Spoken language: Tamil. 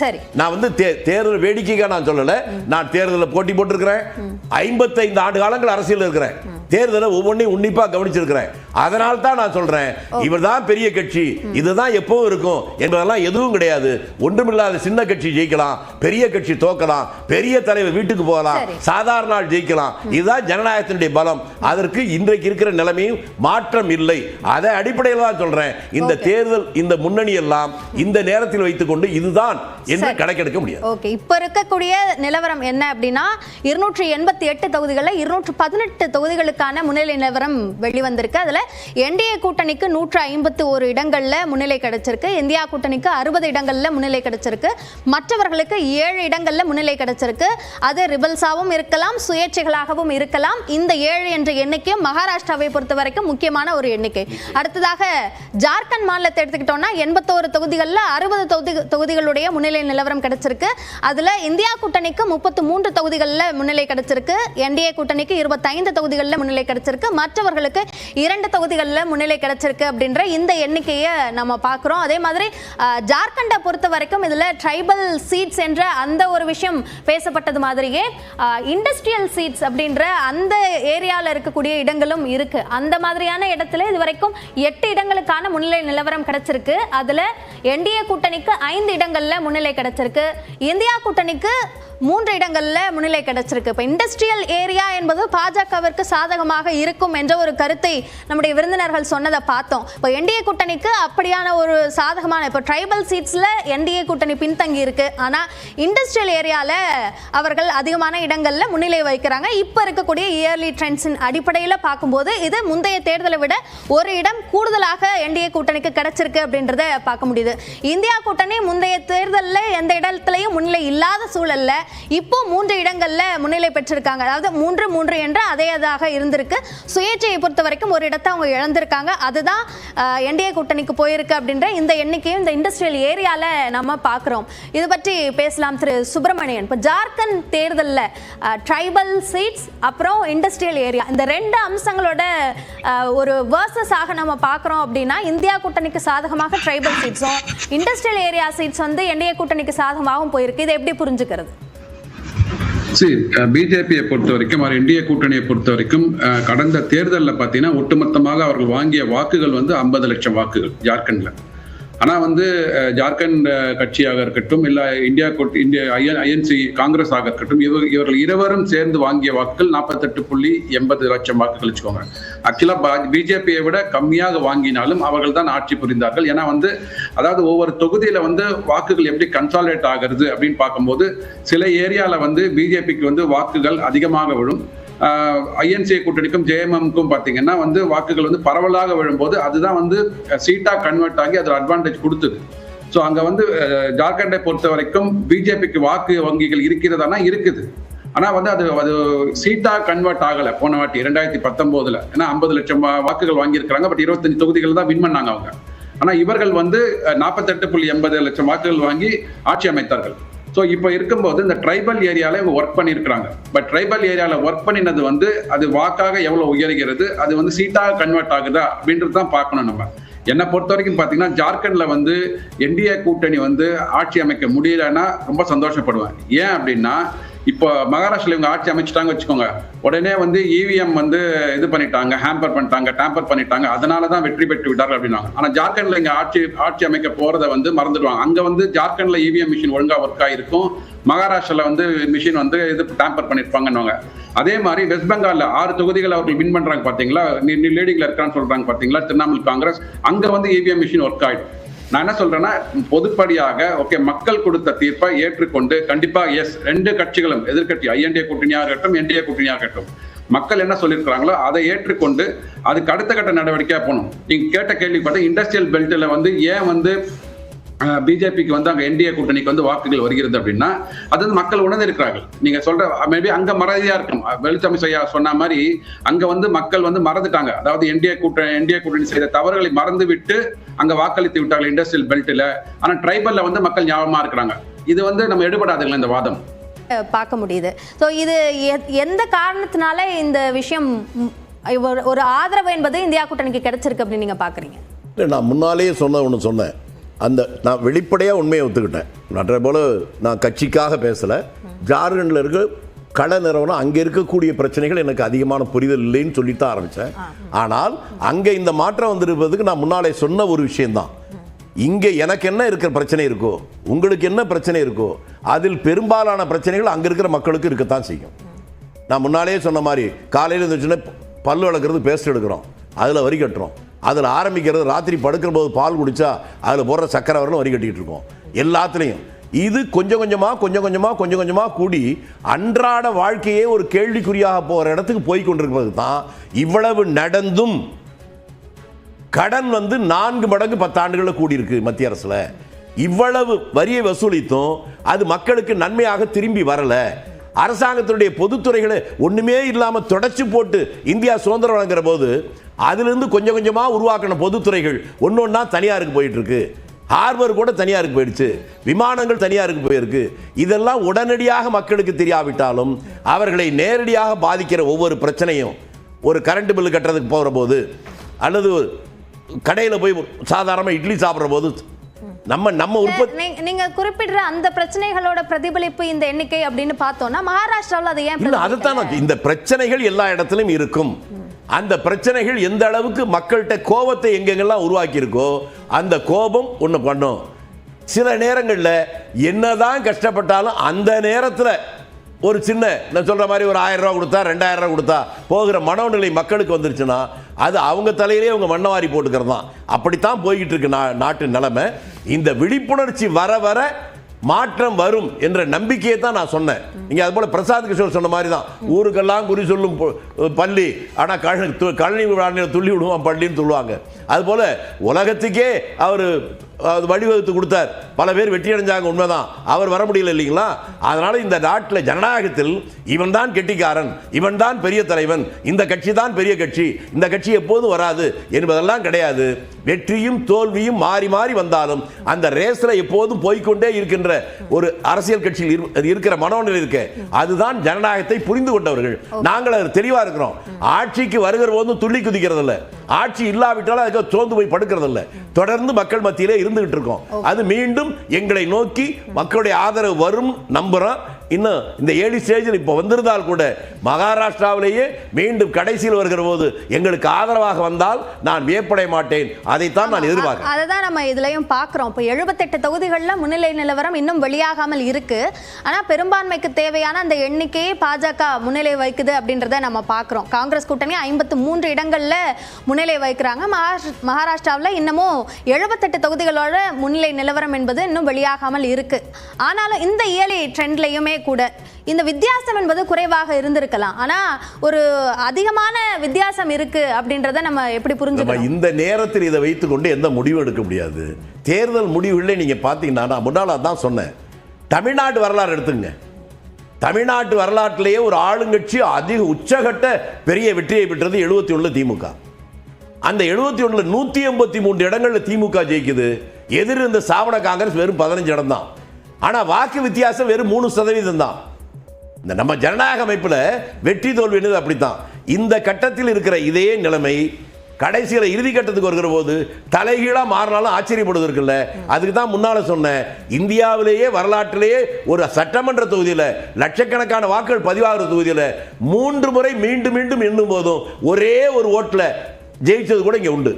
சரி, நான் வந்து தேர்தல் வேடிக்கைக்காக நான் சொல்லல. நான் தேர்தலில் போட்டி போட்டிருக்கிறேன். 55 ஆண்டு காலங்கள் அரசியல் இருக்கிறேன். தேர்தலை ஒவ்வொன்றையும் உன்னிப்பா கவனிச்சிருக்கிறேன். அதனால தான் நான் சொல்றேன், இவர்தான் பெரிய கட்சி, இதுதான் எப்பவும் இருக்கும் என்பதெல்லாம் எதுவும் கிடையாது. ஒன்றுமில்லாத சின்ன கட்சி ஜெயிக்கலாம், பெரிய கட்சி தோக்கலாம், பெரிய தலைவர் வீட்டுக்கு போகலாம், சாதாரண நாள் ஜெயிக்கலாம். இதுதான் ஜனநாயகத்தினுடைய பலம். அதற்கு இன்றைக்கு இருக்கிற நிலைமையும் மாற்றம் இல்லை. அதை அடிப்படையில் தான் சொல்றேன். இந்த தேர்தல், இந்த முன்னணி எல்லாம் இந்த நேரத்தில் வைத்துக் கொண்டு இதுதான் என்று கணக்கெடுக்க முடியாது. ஓகே, இப்ப இருக்கக்கூடிய நிலவரம் என்ன அப்படின்னா 288 தொகுதிகளில் 218 தொகுதிகளுக்கான முன்னிலை நிலவரம் வெளிவந்திருக்கு. அதுல என்டிஏ கூட்டணிக்கு 151 இடங்கள்ல முன்னிலை கிடைச்சிருக்கு. இந்தியா கூட்டணிக்கு 60 இடங்கள்ல முன்னிலை கிடைச்சிருக்கு. மற்றவர்களுக்கு 7 இடங்கள்ல முன்னிலை கிடைச்சிருக்கு. அது ரிபல்ஸாவும் இருக்கலாம், சுயேட்சைகளாகவும் இருக்கலாம். இந்த 7 என்ற எண்ணிக்கை மகாராஷ்டிராவை பொறுத்த வரைக்கும் முக்கியமான ஒரு எண்ணிக்கை. அடுத்ததாக ஜார்க்கண்ட் மாநிலத்தை எடுத்துக்கிட்டோம்னா 81 தொகுதிகளில் 60 தொகுதிகளுடைய முன்னிலை நிலவரம் கிடைச்சிருக்கு. அதுல இந்தியா கூட்டணிக்கு 33 தொகுதிகளில் முன்னிலை கிடைச்சிருக்கு. என்டிஏ கூட்டணிக்கு 25 தொகுதிகளில் முன்னிலை கிடைச்சிருக்கு. மற்றவர்களுக்கு 2 தொகுதிகளில் முன்னிலை கிடைச்சிருக்கு அப்படின்ற இந்த எண்ணிக்கையை நம்ம பார்க்கிறோம். அதே மாதிரி ஜார்க்கண்டை பொறுத்த வரைக்கும் இதுல ட்ரைபல் சீட்ஸ் என்ற அந்த ஒரு விஷயம் பேசப்பட்டது மாதிரியே இண்டஸ்ட்ரியல் சீட்ஸ் அப்படின்ற அந்த ஏரியாவில் இருக்கக்கூடிய இடங்களும் இருக்கு. அந்த மாதிரியான இடத்துல இது வரைக்கும் 8 இடங்களுக்கான முன்னிலை நிலவரம் கிடைச்சிருக்கு. அதுல என்டிஏ கூட்டணிக்கு 5 இடங்கள்ல முன்னிலை கிடைச்சிருக்கு. இந்தியா கூட்டணிக்கு 3 இடங்கள்ல முன்னிலை கிடைச்சிருக்கு. இப்போ இண்டஸ்ட்ரியல் ஏரியா என்பது பாஜகவிற்கு சாதகமாக இருக்கும் என்ற ஒரு கருத்தை நம்முடைய விருந்தினர்கள் சொன்னதை பார்த்தோம். இப்போ என்டிஏ கூட்டணிக்கு அப்படியான ஒரு சாதகமான, இப்போ ட்ரைபல் சீட்ஸ்ல என்டிஏ கூட்டணி பின்தங்கி இருக்கு. ஆனா இண்டஸ்ட்ரியல் ஏரியால அவர்கள் அதிகமான இடங்கள்ல முன்னிலை வைக்கிறாங்க. இப்போ இருக்கக்கூடிய இயர்லி ட்ரெண்ட்ஸின் அடிப்படையில் பார்க்கும்போது இது முந்தைய தேர்தலை விட ஒரு இடம் கூடுதலாக என்டிஏ கூட்டணிக்கு கிடைச்சிருக்கு அப்படின்றத பார்க்க முடியுது. இந்தியா கூட்டணி முந்தைய தேர்தலில் எந்த இடத்துலையும் முன்னிலை இல்லாத சூழல்ல இப்போ 3 இடங்கள்ல முன்னிலை பெற்றிருக்காங்க. அதாவது 3-3 என்ற அதேதாக இருந்திருக்கு. சுயேட்சையை பொறுத்த வரைக்கும் ஒரு இடத்தை அவங்க இழந்திருக்காங்க. அதுதான் என்டிஏ கூட்டணிக்கு போயிருக்கு அப்படின்ற இந்த எண்ணிக்கையும் இந்த இண்டஸ்ட்ரியல் ஏரியால நம்ம பார்க்கிறோம். இது பற்றி பேசலாம் திரு சுப்பிரமணியன். இப்போ ஜார்க்கண்ட் தேர்தலில் ட்ரைபல் சீட்ஸ் அப்புறம் இண்டஸ்ட்ரியல் ஏரியா, இந்த 2 அம்சங்களோட ஒரு வேர்சஸ் ஆக நம்ம பார்க்கிறோம் அப்படின்னா இந்தியா கூட்டணிக்கு சாதகமாக ட்ரைபல் சீட்ஸும் இண்டஸ்ட்ரியல் ஏரியா சீட்ஸ் வந்து என்டிஏ கூட்டணிக்கு சாதகமாகவும் போயிருக்கு. இதை எப்படி புரிஞ்சுக்கிறது? பிஜேபியை பொறுத்த வரைக்கும், என்டிஏ கூட்டணியை பொறுத்த வரைக்கும் கடந்த தேர்தலில் பார்த்தீங்கன்னா ஒட்டுமொத்தமாக அவர்கள் வாங்கிய வாக்குகள் வந்து 50 லட்சம் வாக்குகள் ஜார்க்கண்ட்ல. ஆனால் வந்து ஜார்க்கண்ட் கட்சியாக இருக்கட்டும், இல்லை இந்தியா ஐஎன்சி காங்கிரஸ் ஆக இருக்கட்டும், இவர்கள் இருவரும் சேர்ந்து வாங்கிய வாக்குகள் 48.80 லட்சம் வாக்குகள் வச்சுக்கோங்க. ஆக்சுவலாக பிஜேபியை விட கம்மியாக வாங்கினாலும் அவர்கள் தான் ஆட்சி புரிந்தார்கள். ஏன்னா வந்து அதாவது ஒவ்வொரு தொகுதியில வந்து வாக்குகள் எப்படி கன்சாலிடேட் ஆகிறது அப்படின்னு பார்க்கும்போது சில ஏரியாவில் வந்து பிஜேபிக்கு வந்து வாக்குகள் அதிகமாக விழும். ஐஎன்சி கூட்டணிக்கும் ஜேஎம்எம்க்கும் பார்த்தீங்கன்னா வந்து வாக்குகள் வந்து பரவலாக விழும்போது அதுதான் வந்து சீட்டாக கன்வெர்ட் ஆகி அது அட்வான்டேஜ் கொடுத்தது. ஸோ அங்கே வந்து ஜார்க்கண்டை பொறுத்த வரைக்கும் பிஜேபிக்கு வாக்கு வங்கிகள் இருக்கிறதானா இருக்குது. ஆனால் வந்து அது சீட்டாக கன்வெர்ட் ஆகலை போன வாட்டி 2019. ஏன்னா 50 லட்சம் வாக்குகள் வாங்கியிருக்கிறாங்க. பட் 25 தொகுதிகள் தான் வின் பண்ணாங்க அவங்க. ஆனால் இவர்கள் வந்து 48.80 லட்சம் வாக்குகள் வாங்கி ஆட்சி அமைத்தார்கள். ஸோ இப்போ இருக்கும்போது இந்த ட்ரைபல் ஏரியாவில் இவங்க ஒர்க் பண்ணியிருக்கிறாங்க. பட் ட்ரைபல் ஏரியாவில் ஒர்க் பண்ணினது வந்து அது வாக்காக எவ்வளோ உயர்கிறது, அது வந்து சீட்டாக கன்வெர்ட் ஆகுதா அப்படின்றது தான் பார்க்கணும். நம்ம என்னை பொறுத்த வரைக்கும் பார்த்தீங்கன்னா ஜார்க்கண்டில் வந்து என்டிஏ கூட்டணி வந்து ஆட்சி அமைக்க முடியலன்னா ரொம்ப சந்தோஷப்படுவேன். ஏன் அப்படின்னா இப்போ மகாராஷ்டிராவில் இவங்க ஆட்சி அமைச்சிட்டாங்க வச்சுக்கோங்க, உடனே வந்து இவிஎம் வந்து இது பண்ணிட்டாங்க, ஹேம்பர் பண்ணிட்டாங்க, டேம்பர் பண்ணிட்டாங்க, அதனால தான் வெற்றி பெற்று விட்டார்கள் அப்படின்னாங்க. ஆனால் ஜார்க்கண்ட்ல இங்கே ஆட்சி அமைக்க போறதை வந்து மறந்துடுவாங்க. அங்கே வந்து ஜார்க்கண்ட்ல இவிஎம் மிஷின் ஒழுங்கா ஒர்க் ஆகிருக்கும், மகாராஷ்டிராவில் வந்து மிஷின் வந்து இது டேம்பர் பண்ணியிருப்பாங்கன்னு. அதே மாதிரி வெஸ்ட் பெங்காலில் 6 தொகுதிகள் அவர்கள் வின் பண்றாங்க பார்த்தீங்களா, லீடிங்ல இருக்கான்னு சொல்றாங்க பார்த்தீங்களா, திரிணாமுல் காங்கிரஸ். அங்கே வந்து இவிஎம் மிஷின் ஒர்க் ஆயிடும். நான் என்ன சொல்றேன்னா பொதுப்படியாக ஓகே, மக்கள் கொடுத்த தீர்ப்பை ஏற்றுக்கொண்டு கண்டிப்பா எஸ் 2 கட்சிகளும் எதிர்கட்சி ஐஎன்டிஏ கூட்டணியாக இருக்கட்டும் என்டிஏ கூட்டணியாக இருக்கட்டும், மக்கள் என்ன சொல்லியிருக்கிறாங்களோ அதை ஏற்றுக்கொண்டு அதுக்கு அடுத்த கட்ட நடவடிக்கையா போகணும். நீங்க கேட்ட கேள்வி பார்த்தா இண்டஸ்ட்ரியல் பெல்ட்ல வந்து ஏன் வந்து பிஜேபிக்கு வந்து அங்க என்டிஏ கூட்டணிக்கு வந்து வாக்குகள் வருகிறது அப்படின்னா அது வந்து மக்கள் உணர்ந்திருக்கிறார்கள். நீங்க சொல்ற மேபி அங்க மறதியா இருக்கும். வெளிச்சாமி சொன்ன மாதிரி அங்க வந்து மக்கள் வந்து மறந்துட்டாங்க. அதாவது என்டிஏ கூட்டணி செய்த தவறுகளை மறந்து விட்டு அங்க வாக்களித்து விட்டார்கள் இண்டஸ்ட்ரியல் பெல்ட்ல. ஆனா ட்ரைபல்ல வந்து மக்கள் ஞாபகமா இருக்கிறாங்க. இது வந்து நம்ம எடுபடாதுங்களா இந்த வாதம் பார்க்க முடியுது. ஸோ இது எந்த காரணத்தினால இந்த விஷயம் ஒரு ஆதரவு என்பது இந்தியா கூட்டணிக்கு கிடைச்சிருக்கு அப்படின்னு நீங்க பாக்குறீங்க? நான் முன்னாலேயே ஒன்று சொன்னேன். அந்த நான் வெளிப்படையாக உண்மையை ஒத்துக்கிட்டேன். மற்ற போல நான் கட்சிக்காக பேசலை. ஜார்க்கண்டில் இருக்க கடை நிறுவனம் அங்கே இருக்கக்கூடிய பிரச்சனைகள் எனக்கு அதிகமான புரிதல் இல்லைன்னு சொல்லித்தான் ஆரம்பித்தேன். ஆனால் அங்கே இந்த மாற்றம் வந்திருப்பதுக்கு நான் முன்னாலே சொன்ன ஒரு விஷயம்தான். இங்கே எனக்கு என்ன இருக்கிற பிரச்சனை இருக்கோ, உங்களுக்கு என்ன பிரச்சனை இருக்கோ, அதில் பெரும்பாலான பிரச்சனைகள் அங்கே இருக்கிற மக்களுக்கு இருக்கத்தான் செய்யும். நான் முன்னாலே சொன்ன மாதிரி காலையில் இருந்துச்சுன்னா பல்லு வளர்க்குறது பேஸ்ட் எடுக்கிறோம், அதில் வரி கட்டுறோம். அதில் ஆரம்பிக்கிறது ராத்திரி படுக்கிற போது பால் குடித்தா அதில் போடுற சக்கரை வரலும் வரி கட்டிகிட்டு இருக்கோம். எல்லாத்துலேயும் இது கொஞ்சம் கொஞ்சமாக கூடி அன்றாட வாழ்க்கையே ஒரு கேள்விக்குறியாக போகிற இடத்துக்கு போய் கொண்டிருப்பது தான். இவ்வளவு நடந்தும் கடன் 4 மடங்கு 10 ஆண்டுகளில் கூடியிருக்கு மத்திய அரசில். இவ்வளவு வரியை வசூலித்தும் அது மக்களுக்கு நன்மையாக திரும்பி வரல. அரசாங்கத்தினுடைய பொதுத்துறைகளை ஒண்ணுமே இல்லாம தொடச்சு போட்டு இந்தியா சுதந்திரம் வழங்குற போது அதிலிருந்து கொஞ்சம் கொஞ்சமா உருவாக்கின பொதுத்துறைகள் ஒன்னொன்னா தனியாருக்கு போயிட்டு இருக்கு. ஹார்பர் கூட தனியாருக்கு போயிடுச்சு, விமானங்கள் தனியாருக்கு போயிருக்கு. இதெல்லாம் உடனடியாக மக்களுக்கு தெரியாவிட்டாலும் அவர்களை நேரடியாக பாதிக்கிற ஒவ்வொரு பிரச்சனையும், ஒரு கரண்ட் பில்லு கட்டுறதுக்கு போகிற போது அல்லது கடையில் போய் சாதாரணமாக இட்லி சாப்பிட்ற போது நம்ம உற்பத்தி நீங்க குறிப்பிடுற அந்த பிரச்சனைகளோட பிரதிபலிப்பு இந்த எண்ணிக்கை அப்படின்னு பார்த்தோம்னா மகாராஷ்டிராவில் அது ஏன் இல்லை? அதுதான் இந்த பிரச்சனைகள் எல்லா இடத்திலும் இருக்கும். அந்த பிரச்சனைகள் எந்த அளவுக்கு மக்கள்கிட்ட கோபத்தை எங்கெங்கெல்லாம் உருவாக்கி இருக்கோ அந்த கோபம் ஒன்று பண்ணும். சில நேரங்களில் என்னதான் கஷ்டப்பட்டாலும் அந்த நேரத்தில் ஒரு சின்ன நான் சொல்ற மாதிரி ஒரு 1000 ரூபா கொடுத்தா 2000 ரூபா கொடுத்தா போகிற மனோநிலை மக்களுக்கு வந்துருச்சுன்னா அது அவங்க தலையிலே அவங்க மண்ணவாரி போட்டுக்கிறது தான். அப்படித்தான் போய்கிட்டு இருக்கு நாட்டு நிலைமை. இந்த விழிப்புணர்ச்சி வர வர மாற்றம் வரும் என்ற நம்பிக்கையை தான் நான் சொன்னேன். நீங்க அது போல பிரசாத் கிஷோர் சொன்ன மாதிரி தான், ஊருக்கெல்லாம் குறி சொல்லும் பள்ளி, ஆனால் கழனி துள்ளி விடுவான் பள்ளின்னு சொல்லுவாங்க. அது போல உலகத்துக்கே அவர் வழிவகுத்து கொடுத்தார். பல பேர் வெற்றி அடைஞ்சாங்க, உண்மைதான். அவர் வர முடியல இல்லைங்களா? அதனால இந்த நாட்டில் ஜனநாயகத்தில் இவன் தான் கெட்டிக்காரன், இவன் தான் பெரிய தலைவன், இந்த கட்சி தான் பெரிய கட்சி, இந்த கட்சி எப்போதும் வராது என்பதெல்லாம் கிடையாது. வெற்றியும் தோல்வியும் மாறி மாறி வந்தாலும் அந்த ரேஸ்ல எப்போதும் போய்கொண்டே இருக்கின்ற ஒரு அரசியல் கட்சியில் இருக்கிற மனோநிலை இருக்க, அதுதான் ஜனநாயகத்தை புரிந்து கொண்டவர்கள். நாங்கள் அது தெளிவா இருக்கிறோம். ஆட்சிக்கு வருகிற போது துள்ளி குதிக்கிறது இல்லை, ஆட்சி இல்லாவிட்டாலும் அதுக்கு சோர்ந்து போய் படுக்கிறது இல்லை. தொடர்ந்து மக்கள் மத்தியிலே இருந்துகிட்டு இருக்கோம். அது மீண்டும் எங்களை நோக்கி மக்களுடைய ஆதரவு வரும் நம்புறோம். இன்னும் இந்த ஏழி ஸ்டேஜில் இப்போ வந்திருந்தால் கூட மகாராஷ்டிராவிலேயே மீண்டும் கடைசியில் வருகிற போது எங்களுக்கு ஆதரவாக வந்தால் நான் வியப்படைய மாட்டேன். அதைத்தான் நான் எதிர்பார்க்கிறேன். அதை தான் நம்ம இதுலயும் பார்க்கிறோம். இப்போ 78 தொகுதிகளில் முன்னிலை நிலவரம் இன்னும் வெளியாகாமல் இருக்கு. ஆனா பெரும்பான்மைக்கு தேவையான அந்த எண்ணிக்கையை பாஜக முன்னிலை வைக்குது அப்படின்றத நம்ம பார்க்கிறோம். காங்கிரஸ் கூட்டணி 53 இடங்கள்ல முன்னிலை வைக்கிறாங்க. மகாராஷ்டிராவில் இன்னமும் 78 தொகுதிகளோட முன்னிலை நிலவரம் என்பது இன்னும் வெளியாகாமல் இருக்கு. ஆனாலும் இந்த இயலி ட்ரெண்ட்லயுமே கூட இந்த வித்தியாசம் என்பது குறைவாக இருந்திருக்கலாம். ஆனா ஒரு அதிகமான வித்தியாசம் இருக்கு அப்படின்றத நம்ம எப்படி புரிஞ்சுக்கணும்? இந்த நேரத்தில் இதை வைத்துக் கொண்டு எந்த முடிவும் எடுக்க முடியாது. தேர்தல் முடிவுகளே நீங்க பாத்தீங்கன்னா, நான் முன்னால தான் சொன்னேன், தமிழ்நாட்டு வரலாறு எடுத்துங்க. தமிழ்நாட்டு வரலாற்றிலேயே ஒரு ஆளுங்கட்சி அதிக உச்சகட்ட பெரிய வெற்றியை பெற்றது 71 திமுக. அந்த 71 183 இடங்கள்ல திமுக ஜெயிக்குது. எதிர் இருந்த சாவண காங்கிரஸ் வெறும் 15 இடம் தான். ஆனா வாக்கு வித்தியாசம் வெறும் 3% தான். இந்த நம்ம ஜனநாயக அமைப்புல வெற்றி தோல்வி என்னது அப்படித்தான். இந்த கட்டத்தில் இருக்கிற இதே நிலைமை கடைசியில் இறுதி கட்டத்துக்கு வருகிற போது தலைகீழா மாறினாலும் ஆச்சரியப்படுவதற்கு இல்லை. அதுக்கு தான் முன்னால சொன்னேன், இந்தியாவிலேயே வரலாற்றிலேயே ஒரு சட்டமன்ற தொகுதியில் லட்சக்கணக்கான வாக்குகள் பதிவாகிற தொகுதியில் 3 முறை மீண்டும் மீண்டும் எண்ணும் போதும் ஒரே ஒரு ஓட்டில் ஜெயிச்சது கூட இங்கே உண்டு.